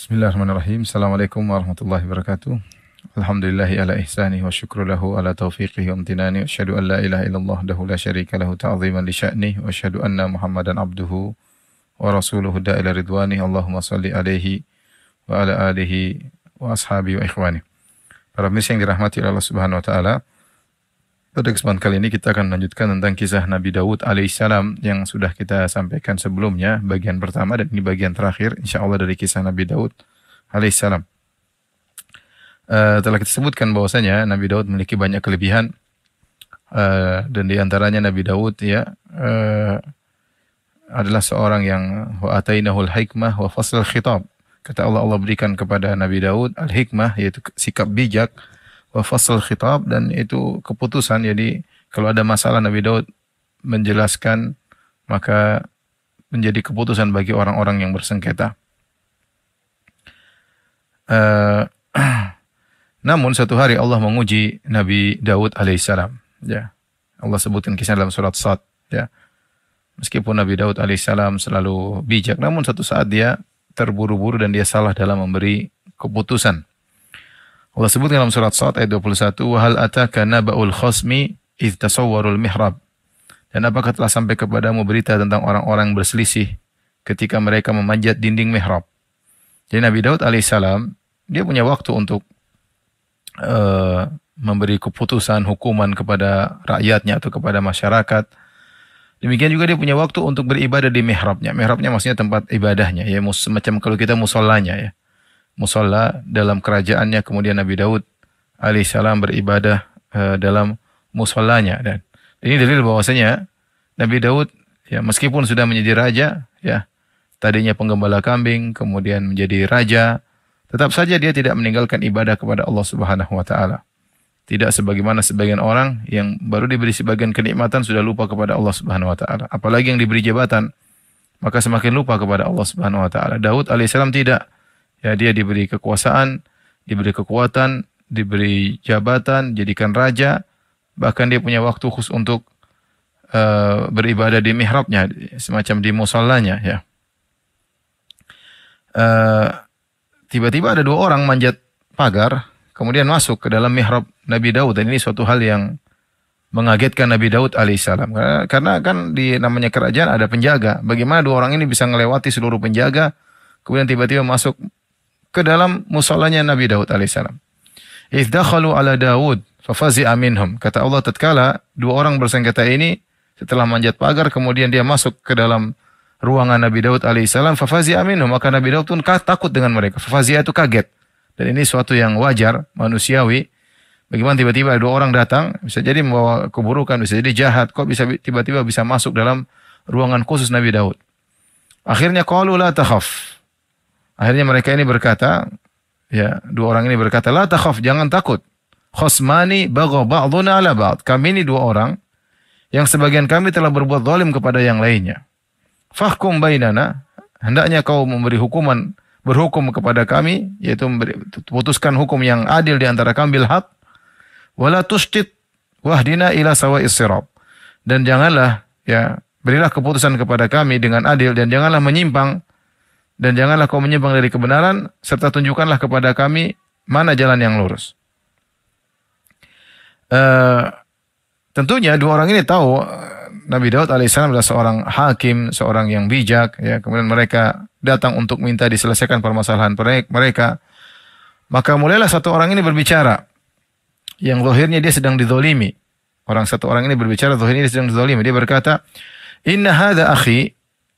Bismillahirrahmanirrahim. Assalamualaikum warahmatullahi wabarakatuh. Alhamdulillahi ala ihsani wa syukru lahu ala taufiqihi wa amtinani. Wa asyhadu an la ilaha illallah dahu la syarika lahu ta'ziman li sya'nih. Wa asyhadu anna Muhammadan abduhu wa rasuluhu da'ila ridwani. Allahumma salli alaihi wa ala alihi wa ashabi wa ikhwani. Para pemirsa yang dirahmati oleh Allah Subhanahu wa taala. Pada kesempatan kali ini kita akan melanjutkan tentang kisah Nabi Daud alaihissalam yang sudah kita sampaikan sebelumnya, bagian pertama, dan ini bagian terakhir insyaallah dari kisah Nabi Daud alaihissalam. Telah kita sebutkan bahwasanya Nabi Daud memiliki banyak kelebihan, dan di antaranya Nabi Daud adalah seorang yang wa atainahul hikmah wa fasl khitab. Kata Allah, Allah berikan kepada Nabi Daud al-hikmah, yaitu sikap bijak, wa fasl khitab, dan itu keputusan. Jadi kalau ada masalah Nabi Daud menjelaskan, maka menjadi keputusan bagi orang-orang yang bersengketa. Namun satu hari Allah menguji Nabi Daud alaihissalam. Ya, Allah sebutkan kisah dalam surat Sad. Ya, meskipun Nabi Daud alaihissalam selalu bijak, namun satu saat dia terburu-buru dan dia salah dalam memberi keputusan. Allah sebutkan dalam surat Sad ayat 21, wa hal ataka naba'ul khasmi idh tasawwarul mihrab. Dan apakah telah sampai kepadamu berita tentang orang-orang berselisih ketika mereka memanjat dinding mihrab. Jadi Nabi Daud alaihissalam dia punya waktu untuk memberi keputusan hukuman kepada rakyatnya atau kepada masyarakat. Demikian juga dia punya waktu untuk beribadah di mihrabnya. Mihrabnya maksudnya tempat ibadahnya, ya, semacam kalau kita musallanya, ya. Musalla dalam kerajaannya, kemudian Nabi Daud alaihissalam beribadah dalam musallanya. Dan ini dalil bahwasanya Nabi Daud, ya, meskipun sudah menjadi raja, ya, tadinya penggembala kambing kemudian menjadi raja, tetap saja dia tidak meninggalkan ibadah kepada Allah Subhanahu wa taala. Tidak sebagaimana sebagian orang yang baru diberi sebagian kenikmatan sudah lupa kepada Allah Subhanahu wa taala. Apalagi yang diberi jabatan, maka semakin lupa kepada Allah Subhanahu wa taala. Daud alaihissalam tidak. Ya, dia diberi kekuasaan, diberi kekuatan, diberi jabatan, jadikan raja, bahkan dia punya waktu khusus untuk beribadah di mihrabnya, semacam di musallanya, ya. Tiba-tiba ada dua orang manjat pagar, kemudian masuk ke dalam mihrab Nabi Daud, dan ini suatu hal yang mengagetkan Nabi Daud alaihissalam. Karena kan di namanya kerajaan ada penjaga. Bagaimana dua orang ini bisa melewati seluruh penjaga, kemudian tiba-tiba masuk ke dalam musallanya Nabi Daud alaihissalam. Idh dakhalu ala Daud fafazi'a minhum. Kata Allah, tatkala dua orang bersengketa ini setelah manjat pagar, kemudian dia masuk ke dalam ruangan Nabi Daud alaihissalam, fafazi'a minhum, maka Nabi Daud pun takut dengan mereka. Fafazi'a itu kaget. Dan ini suatu yang wajar, manusiawi. Bagaimana tiba-tiba dua orang datang, bisa jadi membawa keburukan, bisa jadi jahat, kok bisa tiba-tiba bisa masuk dalam ruangan khusus Nabi Daud. Akhirnya qalu la takhaf. Akhirnya mereka ini berkata, ya, dua orang ini berkata, la takhaf, jangan takut. Khosmani bagha ba'duna ala ba'd. Kami ini dua orang yang sebagian kami telah berbuat zalim kepada yang lainnya. Fahkum bainana, hendaknya kau memberi hukuman, berhukum kepada kami, yaitu putuskan hukum yang adil di antara kami bil haq. Wala tushtit wahdina ila sawa'is sirat. Dan janganlah, ya, berilah keputusan kepada kami dengan adil, dan janganlah menyimpang, dan janganlah kau menyimpang dari kebenaran, serta tunjukkanlah kepada kami mana jalan yang lurus. Tentunya dua orang ini tahu Nabi Daud alaihissalam adalah seorang hakim, seorang yang bijak, ya. Kemudian mereka datang untuk minta diselesaikan permasalahan mereka. Maka mulailah satu orang ini berbicara, yang zahirnya dia sedang dizalimi. Satu orang ini berbicara, zahirnya dia sedang dizalimi. Dia berkata, inna hadha akhi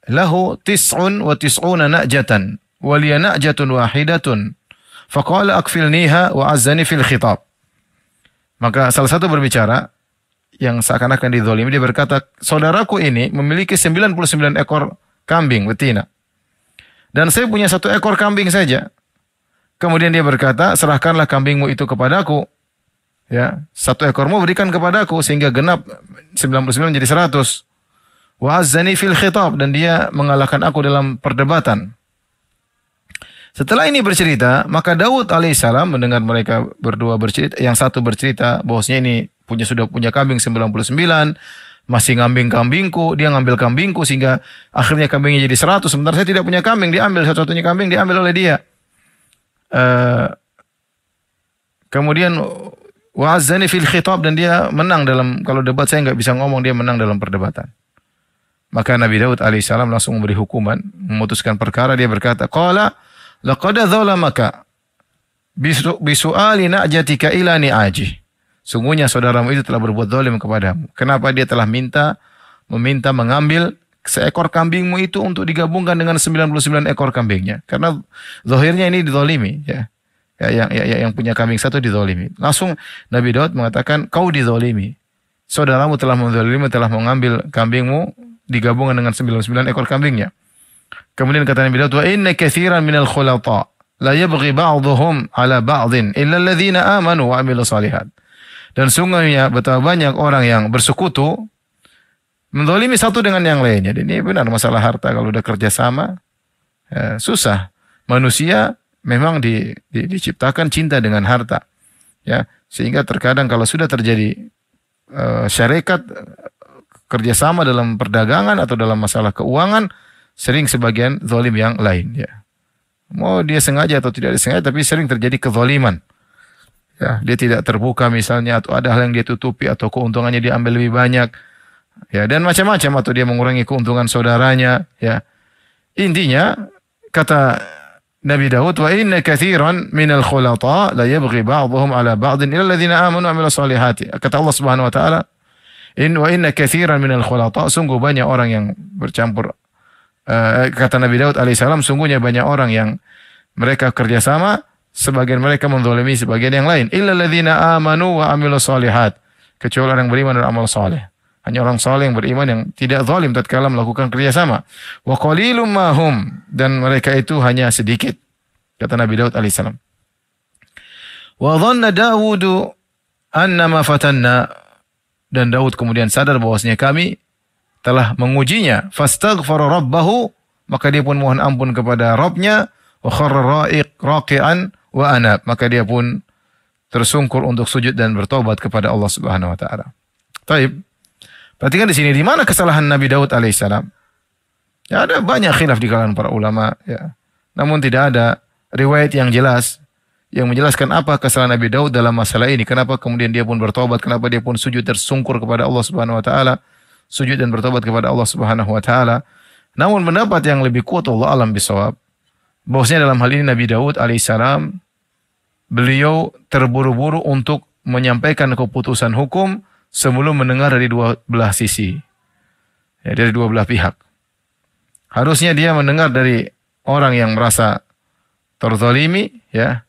lahu tis'un wa tis'una na'jatan wa liya na'jatun wahidatun faqala akfilniha wa azzani fil khitab. Maka salah satu berbicara yang seakan-akan dizalimi, dia berkata, saudaraku ini memiliki 99 ekor kambing betina, dan saya punya 1 ekor kambing saja. Kemudian dia berkata, serahkanlah kambingmu itu kepadaku, ya, 1 ekormu berikan kepadaku, sehingga genap 99 menjadi 100. Wa azzani fil khitab, dan dia mengalahkan aku dalam perdebatan. Setelah ini bercerita, maka Daud alaihissalam mendengar mereka berdua bercerita, yang satu bercerita bahwasanya ini sudah punya kambing 99, masih ngambing kambingku, dia ngambil kambingku sehingga akhirnya kambingnya jadi 100, sementara saya tidak punya kambing, diambil satu-satunya kambing diambil oleh dia. Eh, kemudian wa'azzani fil khitab, dan dia menang dalam, kalau debat saya nggak bisa ngomong, dia menang dalam perdebatan. Maka Nabi Daud alaihissalam langsung memberi hukuman, memutuskan perkara. Dia berkata, qala laqad dzalamaka bisu'ali na'jatika ila ni'aji. Sungguhnya saudaramu itu telah berbuat zalim kepadamu. Kenapa dia telah meminta mengambil seekor kambingmu itu untuk digabungkan dengan 99 ekor kambingnya. Karena zahirnya ini dizalimi, ya. Yang punya kambing satu dizalimi. Langsung Nabi Daud mengatakan, kau dizalimi. Saudaramu telah menzalimi, telah mengambil kambingmu digabungkan dengan 99 ekor kambingnya. Kemudian kata Nabi Daud, wa inna katsiran minal khulata la yabghi ba'dhum ala ba'dhin illa alladhina amanu wa amilus shalihat. Dan sungguhnya betapa banyak orang yang bersekutu menzalimi satu dengan yang lainnya. Dan ini benar masalah harta, kalau udah kerja sama ya, susah. Manusia memang diciptakan cinta dengan harta, ya, sehingga terkadang kalau sudah terjadi syarikat kerjasama dalam perdagangan atau dalam masalah keuangan, sering sebagian zalim yang lain, ya. Mau dia sengaja atau tidak disengaja, tapi sering terjadi kezaliman. Ya, dia tidak terbuka misalnya, atau ada hal yang dia tutupi, atau keuntungannya dia ambil lebih banyak, ya, dan macam-macam, atau dia mengurangi keuntungan saudaranya, ya. Intinya kata Nabi Daud, wa inna katsiran minal khulata la yabghi ba'dhum ala ba'din illa alladziina aamanu wa 'amilus shalihati. Kata Allah Subhanahu wa taala, wa inna katsiran minal khulata, sungguh banyak orang yang bercampur. Kata Nabi Daud alaihissalam, sungguhnya banyak orang yang mereka kerjasama, sebagian mereka menzalimi sebagian yang lain. Illa alladziina aamanu wa 'amilus shalihat, kecuali orang yang beriman dan amal saleh. Hanya orang saleh yang beriman yang tidak zalim tatkala melakukan kerjasama. Wa qalilum mahum, dan mereka itu hanya sedikit. Kata Nabi Daud alaihissalam. Wa dhanna Dawud annama fatanna, dan Daud kemudian sadar bahwasanya kami telah mengujinya. Fastaghfara rabbahu, maka dia pun mohon ampun kepada Rabbnya. Wa kharra raqi'an wa anab, maka dia pun tersungkur untuk sujud dan bertobat kepada Allah Subhanahu wa taala. Baik. Perhatikan di sini, di mana kesalahan Nabi Daud alaihissalam? Ya, ada banyak khilaf di kalangan para ulama, ya. Namun tidak ada riwayat yang jelas yang menjelaskan apa kesalahan Nabi Daud dalam masalah ini. Kenapa kemudian dia pun bertobat, kenapa dia pun sujud tersungkur kepada Allah Subhanahu wa taala, sujud dan bertobat kepada Allah Subhanahu wa taala. Namun pendapat yang lebih kuat, Allah alam bisawab, bahwasanya dalam hal ini Nabi Daud alaihissalam, beliau terburu-buru untuk menyampaikan keputusan hukum sebelum mendengar dari dua belah sisi, ya, dari dua belah pihak. Harusnya dia mendengar dari orang yang merasa terzalimi, ya.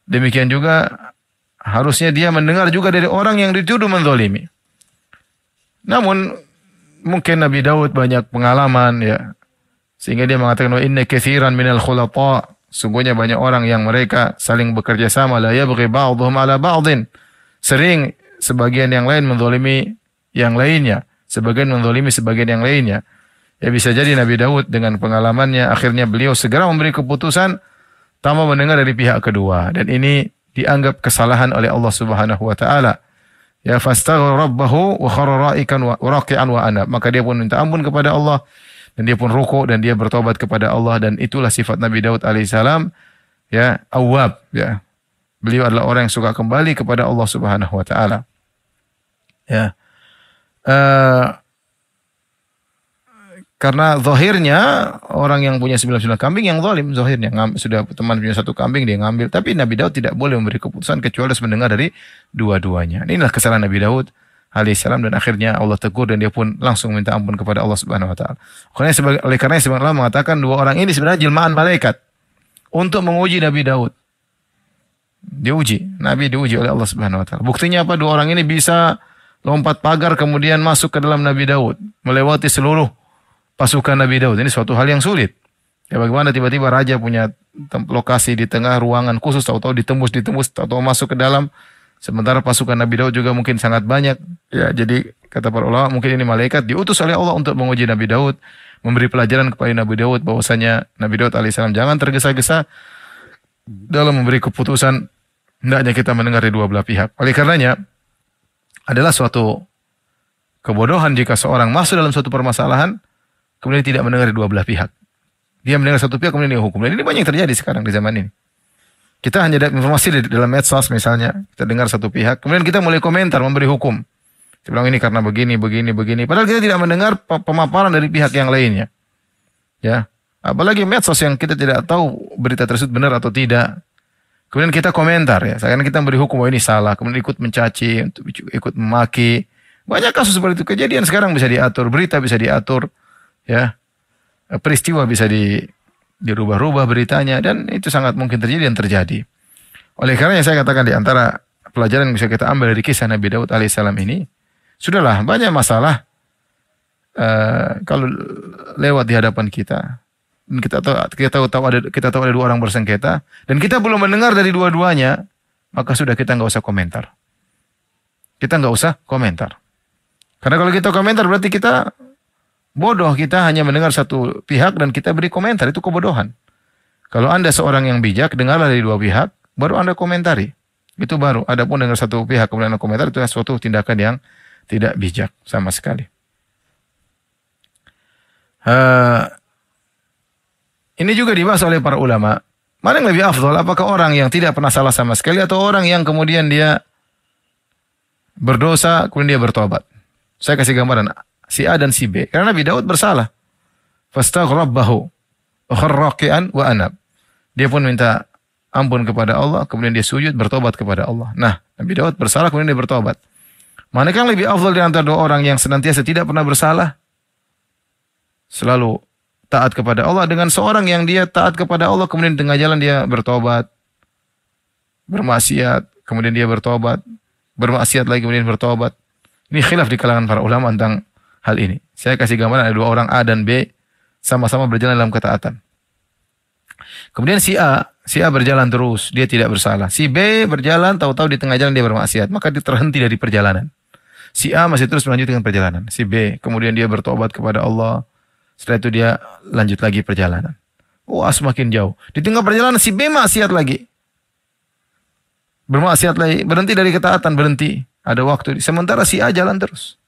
Demikian juga harusnya dia mendengar juga dari orang yang dituduh menzalimi. Namun mungkin Nabi Daud banyak pengalaman, ya, sehingga dia mengatakan, wa inna katsiran minal khulata, sungguhnya banyak orang yang mereka saling bekerja sama, la yabghi ba'dhum ala ba'dhin, sering sebagian yang lain menzalimi yang lainnya, sebagian menzalimi sebagian yang lainnya. Ya, bisa jadi Nabi Daud dengan pengalamannya akhirnya beliau segera memberi keputusan tanpa mendengar dari pihak kedua, dan ini dianggap kesalahan oleh Allah Subhanahu wa taala. Ya, fastaghfara rabbahu wa kharra raqi'an wa anab, maka dia pun minta ampun kepada Allah, dan dia pun rukuk dan dia bertobat kepada Allah, dan itulah sifat Nabi Daud alaihissalam, ya, awwab, ya. Beliau adalah orang yang suka kembali kepada Allah Subhanahu wa taala. Ya. Karena zahirnya orang yang punya 99 kambing yang zalim, zahirnya sudah teman punya satu kambing dia ngambil, tapi Nabi Daud tidak boleh memberi keputusan kecuali harus mendengar dari dua-duanya. Inilah kesalahan Nabi Daud alaihissalam, dan akhirnya Allah tegur dan dia pun langsung minta ampun kepada Allah Subhanahu wa taala. Oleh karena sebagian ulama mengatakan dua orang ini sebenarnya jelmaan malaikat untuk menguji Nabi Daud. Nabi diuji oleh Allah Subhanahu wa taala. Buktinya apa? Dua orang ini bisa lompat pagar kemudian masuk ke dalam Nabi Daud, melewati seluruh pasukan Nabi Daud. Ini suatu hal yang sulit. Ya, bagaimana tiba-tiba raja punya lokasi di tengah ruangan khusus, tahu-tahu ditembus, tahu-tahu masuk ke dalam. Sementara pasukan Nabi Daud juga mungkin sangat banyak. Ya, jadi kata para ulama, mungkin ini malaikat diutus oleh Allah untuk menguji Nabi Daud, memberi pelajaran kepada Nabi Daud bahwasanya Nabi Daud alaihissalam jangan tergesa-gesa dalam memberi keputusan. Hendaknya kita mendengar dari dua belah pihak. Oleh karenanya adalah suatu kebodohan jika seorang masuk dalam suatu permasalahan kemudian tidak mendengar dari dua belah pihak. Dia mendengar satu pihak kemudian dia hukum. Dan ini banyak terjadi sekarang di zaman ini. Kita hanya dapat informasi di dalam medsos misalnya, kita dengar satu pihak, kemudian kita mulai komentar, memberi hukum. Kita bilang ini karena begini, begini, begini. Padahal kita tidak mendengar pemaparan dari pihak yang lainnya. Ya, apalagi medsos yang kita tidak tahu berita tersebut benar atau tidak. Kemudian kita komentar ya, seakan kita memberi hukum bahwa ini salah, kemudian ikut mencaci, ikut memaki. Banyak kasus seperti itu. Kejadian sekarang bisa diatur, berita bisa diatur, ya, peristiwa bisa dirubah-rubah beritanya, dan itu sangat mungkin terjadi dan terjadi. Oleh karena saya katakan di antara pelajaran yang bisa kita ambil dari kisah Nabi Daud alaihissalam ini, sudahlah banyak masalah kalau lewat di hadapan kita. Dan kita tahu ada dua orang bersengketa dan kita belum mendengar dari dua-duanya, maka sudah kita nggak usah komentar. Kita nggak usah komentar. Karena kalau kita komentar berarti kita bodoh, kita hanya mendengar satu pihak dan kita beri komentar, itu kebodohan. Kalau Anda seorang yang bijak, dengarlah dari dua pihak, baru Anda komentari. Itu baru. Adapun dengar satu pihak kemudian Anda komentar, itu suatu tindakan yang tidak bijak sama sekali. Ini juga dibahas oleh para ulama. Mana yang lebih afdal? Apakah orang yang tidak pernah salah sama sekali atau orang yang kemudian dia berdosa kemudian dia bertobat? Saya kasih gambaran si A dan si B. Karena Nabi Daud bersalah. Fastaghrabahu wa kharraqian wa anab. Dia pun minta ampun kepada Allah, kemudian dia sujud bertobat kepada Allah. Nah, Nabi Daud bersalah kemudian dia bertobat. Manakah yang lebih afdal di antara dua orang yang senantiasa tidak pernah bersalah, selalu taat kepada Allah, dengan seorang yang dia taat kepada Allah kemudian di tengah jalan dia bertobat, bermaksiat, kemudian dia bertobat, bermaksiat lagi kemudian bertobat. Ini khilaf di kalangan para ulama tentang hal ini. Saya kasih gambaran ada dua orang A dan B sama-sama berjalan dalam ketaatan. Kemudian si A berjalan terus, dia tidak bersalah. Si B berjalan, tahu-tahu di tengah jalan dia bermaksiat, maka dia terhenti dari perjalanan. Si A masih terus melanjutkan perjalanan. Si B kemudian dia bertobat kepada Allah. Setelah itu dia lanjut lagi perjalanan. Wah, semakin jauh. Di tengah perjalanan si B maksiat lagi. Bermaksiat lagi, berhenti dari ketaatan, berhenti. Ada waktu. Sementara si A jalan terus.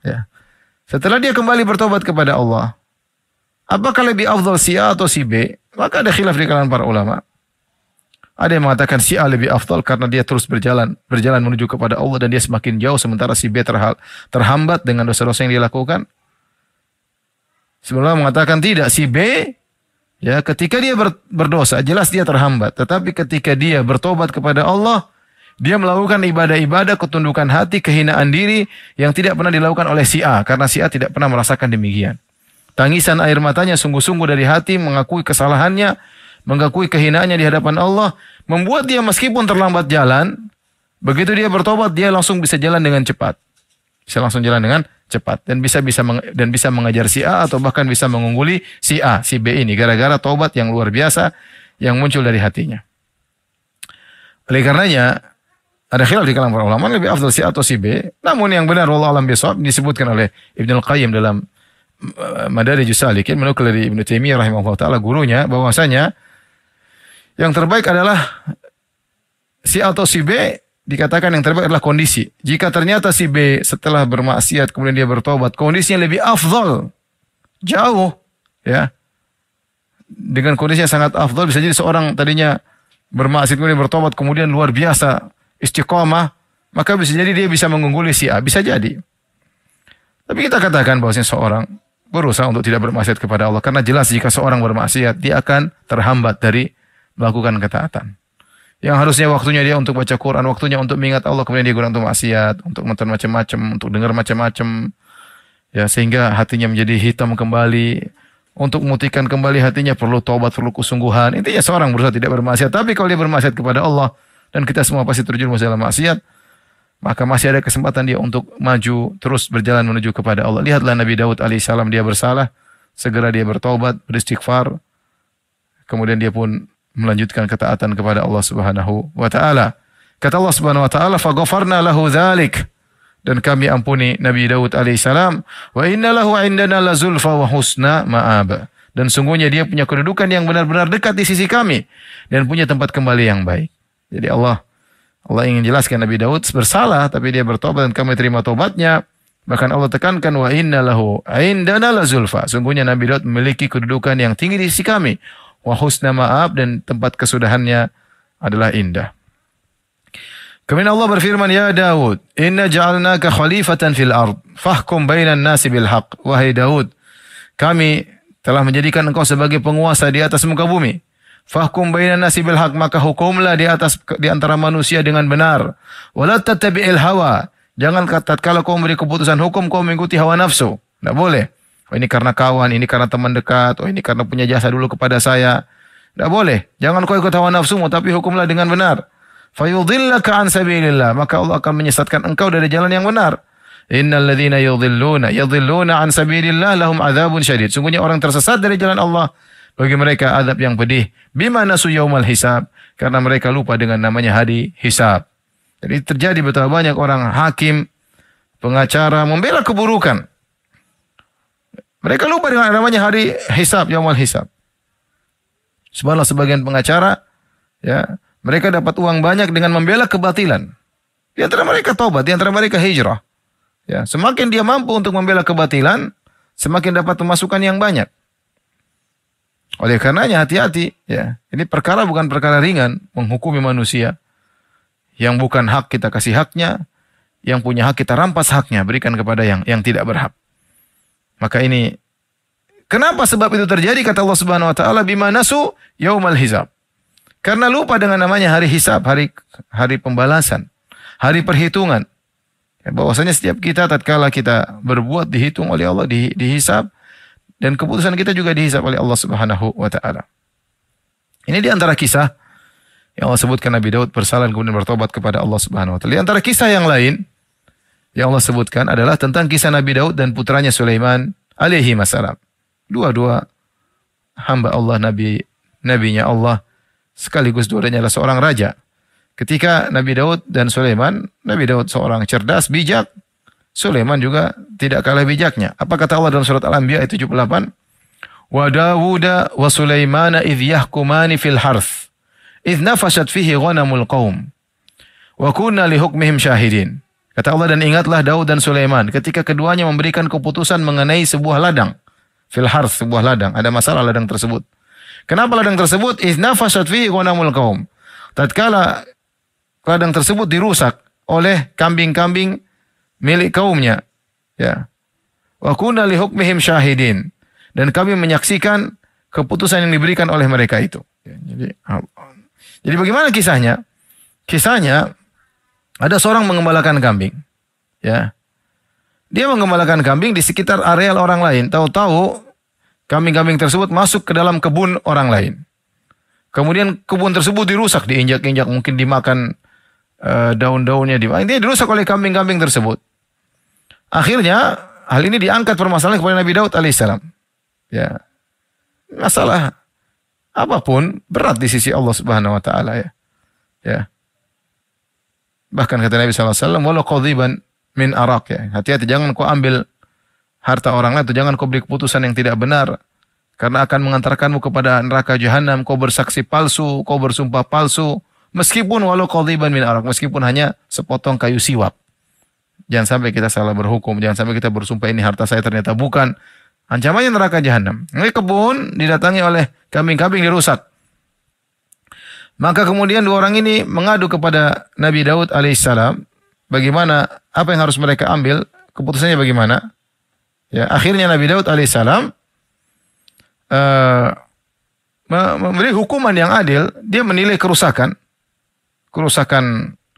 Ya. Setelah dia kembali bertobat kepada Allah, apakah lebih afdal si A atau si B? Maka ada khilaf di kalangan para ulama. Ada yang mengatakan si A lebih afdal karena dia terus berjalan menuju kepada Allah dan dia semakin jauh, sementara si B terhambat dengan dosa-dosa yang dia lakukan. Sebenarnya mengatakan tidak, si B ya ketika dia berdosa jelas dia terhambat, tetapi ketika dia bertobat kepada Allah, dia melakukan ibadah-ibadah ketundukan hati, kehinaan diri yang tidak pernah dilakukan oleh si A, karena si A tidak pernah merasakan demikian. Tangisan air matanya sungguh-sungguh dari hati, mengakui kesalahannya, mengakui kehinaannya di hadapan Allah, membuat dia meskipun terlambat jalan, begitu dia bertobat dia langsung bisa jalan dengan cepat. Bisa langsung jalan dengan cepat dan bisa mengajar si A atau bahkan bisa mengungguli si A, si B ini gara-gara tobat yang luar biasa yang muncul dari hatinya. Oleh karenanya ada khilaf di kalangan para ulama lebih afdal si A atau si B. Namun yang benar wallahu a'lam bishawab disebutkan oleh Ibnu Al-Qayyim dalam Madarijus Salikin, menukil dari Ibnu Taimiyah rahimahullah taala gurunya, bahwasanya yang terbaik adalah si A atau si B. Dikatakan yang terbaik adalah kondisi. Jika ternyata si B setelah bermaksiat kemudian dia bertobat, kondisinya lebih afdal, jauh, ya, dengan kondisi yang sangat afdal, bisa jadi seorang tadinya bermaksiat kemudian bertobat kemudian luar biasa istiqomah, maka bisa jadi dia bisa mengungguli si A, bisa jadi. Tapi kita katakan bahwasanya seorang berusaha untuk tidak bermaksiat kepada Allah, karena jelas jika seorang bermaksiat dia akan terhambat dari melakukan ketaatan. Yang harusnya waktunya dia untuk baca Quran, waktunya untuk mengingat Allah, kemudian dia gunakan untuk maksiat, untuk nonton macam-macam, untuk dengar macam-macam, ya, sehingga hatinya menjadi hitam kembali. Untuk memutihkan kembali hatinya perlu taubat, perlu kesungguhan. Intinya seorang berusaha tidak bermaksiat. Tapi kalau dia bermaksiat kepada Allah, dan kita semua pasti terjerumus dalam maksiat, maka masih ada kesempatan dia untuk maju, terus berjalan menuju kepada Allah. Lihatlah Nabi Daud alaihissalam, dia bersalah, segera dia bertaubat, beristighfar, kemudian dia pun melanjutkan ketaatan kepada Allah Subhanahu wa taala. Kata Allah Subhanahu wa taala, "Faghfarna lahu dzalik." Dan kami ampuni Nabi Daud alaihissalam, "Wa inna lahu 'indana lazulfa wa husna ma'ab." Dan sungguhnya dia punya kedudukan yang benar-benar dekat di sisi kami dan punya tempat kembali yang baik. Jadi Allah ingin jelaskan Nabi Daud bersalah tapi dia bertobat dan kami terima tobatnya. Bahkan Allah tekankan, "Wa inna lahu 'indana lazulfa." Sungguhnya Nabi Daud memiliki kedudukan yang tinggi di sisi kami. Wa husna ma'ab, dan tempat kesudahannya adalah indah. Kemudian Allah berfirman, "Ya Daud, inna ja'alnaka khalifatan fil ard, fahkum bainan nasi bil haq." Wahai Daud, kami telah menjadikan engkau sebagai penguasa di atas muka bumi. Fahkum bainan nasi bil haq, maka hukumlah di antara manusia dengan benar. Wala tattabi'il hawa. Jangan tatkala kau memberi keputusan hukum kau mengikuti hawa nafsu. Tidak boleh. Oh, ini karena kawan, ini karena teman dekat, oh ini karena punya jasa dulu kepada saya. Tidak boleh. Jangan kau ikut hawa nafsumu, tapi hukumlah dengan benar. Fayudhillaka an sabilillah, maka Allah akan menyesatkan engkau dari jalan yang benar. Innal ladzina yudhilluna an sabilillah lahum adzabun syadid. Sungguhnya orang tersesat dari jalan Allah, bagi mereka azab yang pedih. Bima nasu yaumal hisab, karena mereka lupa dengan namanya hari hisab. Jadi terjadi betapa banyak orang hakim, pengacara membela keburukan. Mereka lupa dengan namanya hari hisab, yaumal hisab. Subhanallah, sebagian pengacara, ya, mereka dapat uang banyak dengan membela kebatilan. Di antara mereka taubat, di antara mereka hijrah. Ya, semakin dia mampu untuk membela kebatilan, semakin dapat pemasukan yang banyak. Oleh karenanya hati-hati, ya. Ini perkara bukan perkara ringan, menghukumi manusia. Yang bukan hak kita kasih haknya, yang punya hak kita rampas haknya, berikan kepada yang tidak berhak. Maka ini, kenapa sebab itu terjadi? Kata Allah Subhanahu wa taala, bima nasu yaumal hisab. Karena lupa dengan namanya hari hisab, hari pembalasan, hari perhitungan. Ya, bahwasanya setiap kita tatkala kita berbuat dihitung oleh Allah, dihisab, dan keputusan kita juga dihisab oleh Allah Subhanahu wa taala. Ini di antara kisah yang Allah sebutkan Nabi Daud bersalah kemudian bertobat kepada Allah Subhanahu wa taala. Di antara kisah yang lain yang Allah sebutkan adalah tentang kisah Nabi Daud dan putranya Sulaiman alaihi wassalam. Dua-dua hamba Allah, nabinya Allah, sekaligus dua-duanya adalah seorang raja. Ketika Nabi Daud dan Sulaiman, Nabi Daud seorang cerdas, bijak. Sulaiman juga tidak kalah bijaknya. Apa kata Allah dalam surat Al-Anbiya ayat 78? Wa Dawuda wa Sulaimana idh yahkumani fil harth, idh nafashat fihi ghanamul qaum, wa kunna li hukmihim syahidin. Kata Allah, dan ingatlah Daud dan Sulaiman ketika keduanya memberikan keputusan mengenai sebuah ladang. Fil harth, sebuah ladang. Ada masalah ladang tersebut. Kenapa ladang tersebut? Izna fasad fihi ghanamul qaum. Tatkala ladang tersebut dirusak oleh kambing-kambing milik kaumnya. Ya. Wa kunna li hukmihim syahidin. Dan kami menyaksikan keputusan yang diberikan oleh mereka itu. Ya, jadi bagaimana kisahnya? Kisahnya ada seorang mengembalakan kambing. Ya. Dia mengembalakan kambing di sekitar areal orang lain. Tahu-tahu kambing-kambing tersebut masuk ke dalam kebun orang lain. Kemudian kebun tersebut dirusak, diinjak-injak, mungkin dimakan daun-daunnya. Ini dirusak oleh kambing-kambing tersebut. Akhirnya hal ini diangkat permasalahan kepada Nabi Daud alaihissalam. Ya, masalah apapun berat di sisi Allah Subhanahu wa taala, ya. Ya. Bahkan kata Nabi sallallahu alaihi wasallam, "Walau qadhiban min arak," ya. Hati-hati, jangan kau ambil harta orang lain, atau jangan kau beri keputusan yang tidak benar, karena akan mengantarkanmu kepada neraka jahanam. Kau bersaksi palsu, kau bersumpah palsu, meskipun walau qadhiban min arak, meskipun hanya sepotong kayu siwak. Jangan sampai kita salah berhukum, jangan sampai kita bersumpah ini harta saya, ternyata bukan. Ancamannya neraka jahanam. Ini kebun didatangi oleh kambing-kambing dirusak. Maka kemudian dua orang ini mengadu kepada Nabi Daud alaihissalam, bagaimana, apa yang harus mereka ambil, keputusannya bagaimana. Ya, akhirnya Nabi Daud alaihissalam memberi hukuman yang adil. Dia menilai kerusakan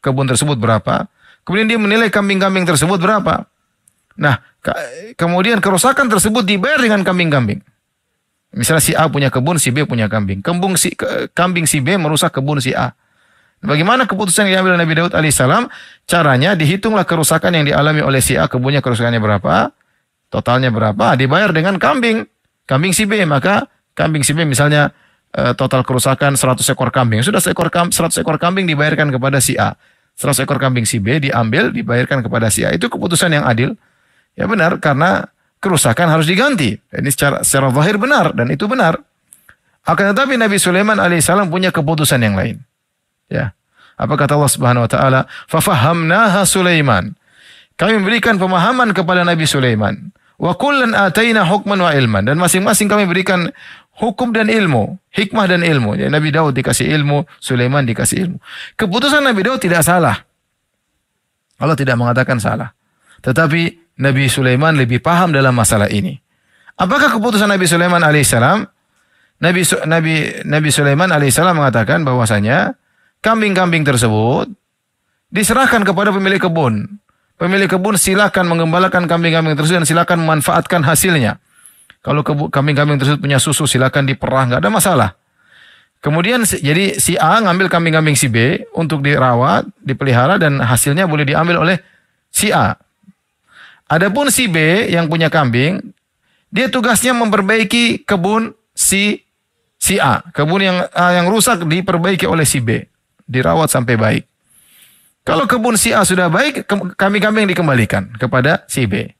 kebun tersebut berapa. Kemudian dia menilai kambing-kambing tersebut berapa. Nah, kemudian kerusakan tersebut dibayar dengan kambing-kambing. Misalnya si A punya kebun, si B punya kambing. Kambing si B merusak kebun si A. Bagaimana keputusan yang diambil Nabi Daud alaihissalam? Caranya dihitunglah kerusakan yang dialami oleh si A, kebunnya kerusakannya berapa, totalnya berapa, dibayar dengan kambing si B. Maka kambing si B misalnya total kerusakan 100 ekor kambing. Sudah 100 ekor kambing dibayarkan kepada si A. 100 ekor kambing si B diambil, dibayarkan kepada si A. Itu keputusan yang adil. Ya benar, karena kerusakan harus diganti. Ini secara zahir benar, dan itu benar. Akan tetapi Nabi Sulaiman alaihissalam punya keputusan yang lain. Ya. Apa kata Allah Subhanahu wa taala? Fafahamnaha Sulaiman. Kami memberikan pemahaman kepada Nabi Sulaiman. Wa kullan ataina hukman wa ilman. Dan masing-masing kami berikan hukum dan ilmu, hikmah dan ilmu. Jadi Nabi Daud dikasih ilmu, Sulaiman dikasih ilmu. Keputusan Nabi Daud tidak salah. Allah tidak mengatakan salah. Tetapi Nabi Sulaiman lebih paham dalam masalah ini. Apakah keputusan Nabi Sulaiman alaihissalam? Nabi Sulaiman alaihissalam mengatakan bahwasanya kambing-kambing tersebut diserahkan kepada pemilik kebun. Pemilik kebun silakan mengembalakan kambing-kambing tersebut dan silakan memanfaatkan hasilnya. Kalau kambing-kambing tersebut punya susu silakan diperah, nggak ada masalah. Kemudian jadi si A ngambil kambing-kambing si B untuk dirawat, dipelihara dan hasilnya boleh diambil oleh si A. Adapun si B yang punya kambing, dia tugasnya memperbaiki kebun si A. Kebun yang rusak diperbaiki oleh si B, dirawat sampai baik. Kalau kebun si A sudah baik, kambing-kambing dikembalikan kepada si B.